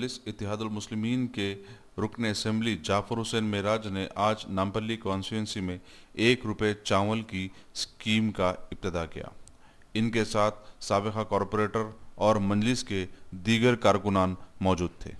मजलिस इत्तेहादुल मुस्लिमीन के रुकन असेंबली जाफर हुसैन मेराज ने आज नामपल्ली कॉन्स्टिट्यूंसी में ₹1 चावल की स्कीम का इब्तिदा किया। इनके साथ साबिका कॉरपोरेटर और मजलिस के दीगर कारकुनान मौजूद थे।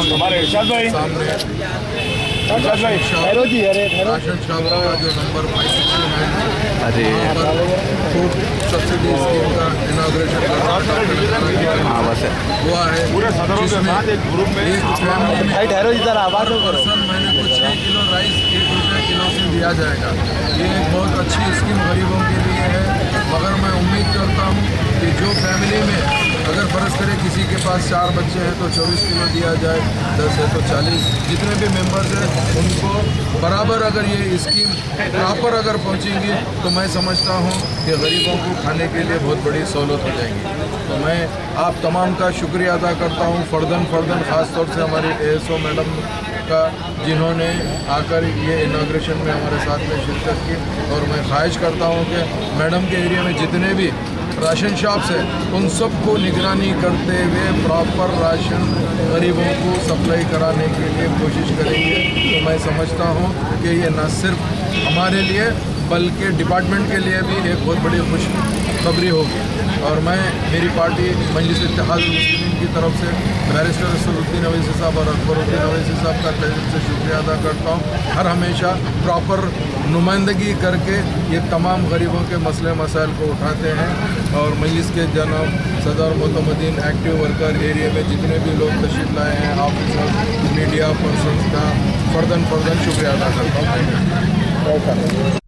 हमारे इरशाद भाई सामने राशन शॉप का जो नंबर 569 फूड सब्सिडी स्कीम का इनॉग्रेशन हुआ है, जिसमें एक पर्सन महीने को 6 किलो राइस ₹1 किलो से दिया जाएगा। ये एक बहुत अच्छी स्कीम गरीबों के लिए है, मगर मैं उम्मीद करता हूँ कि जो फैमिली में अगर फ़र्ज़ करें किसी के पास 4 बच्चे हैं तो 24 किलो दिया जाए, 10 है तो 40, जितने भी मेंबर्स हैं उनको बराबर अगर ये स्कीम प्रॉपर अगर पहुंचेंगी तो मैं समझता हूं कि गरीबों को खाने के लिए बहुत बड़ी सहूलत हो जाएगी। तो मैं आप तमाम का शुक्रिया अदा करता हूं, फ़र्दन ख़ास तौर से हमारी ASO मैडम का, जिन्होंने आकर ये इनॉग्रेशन में हमारे साथ में शिरकत की। और मैं ख्वाहिश करता हूँ कि मैडम के एरिया में जितने भी राशन शॉप्स है उन सबको निगरानी करते हुए प्रॉपर राशन गरीबों को सप्लाई कराने के लिए कोशिश करेंगे। तो मैं समझता हूँ कि ये न सिर्फ हमारे लिए बल्कि डिपार्टमेंट के लिए भी एक बहुत बड़ी खुशखबरी होगी। और मैं मेरी पार्टी मजलिस इत्तेहादुल मुस्लिमीन की तरफ से बैरिस्टर असदुद्दीन अवैसी साहब और अकबरुद्दीन अवैसी साहब का तहे दिल से शुक्रिया अदा करता हूँ। हर हमेशा प्रॉपर नुमाइंदगी करके ये तमाम गरीबों के मसले मसाइल को उठाते हैं। और मजलिस के जनाब सदर मोतमदीन एक्टिव वर्कर एरिया में जितने भी लोग तशरीफ़ लाए हैं, ऑफिसर्स, मीडिया पर्सनस का फर्दन शुक्रिया अदा करता हूँ।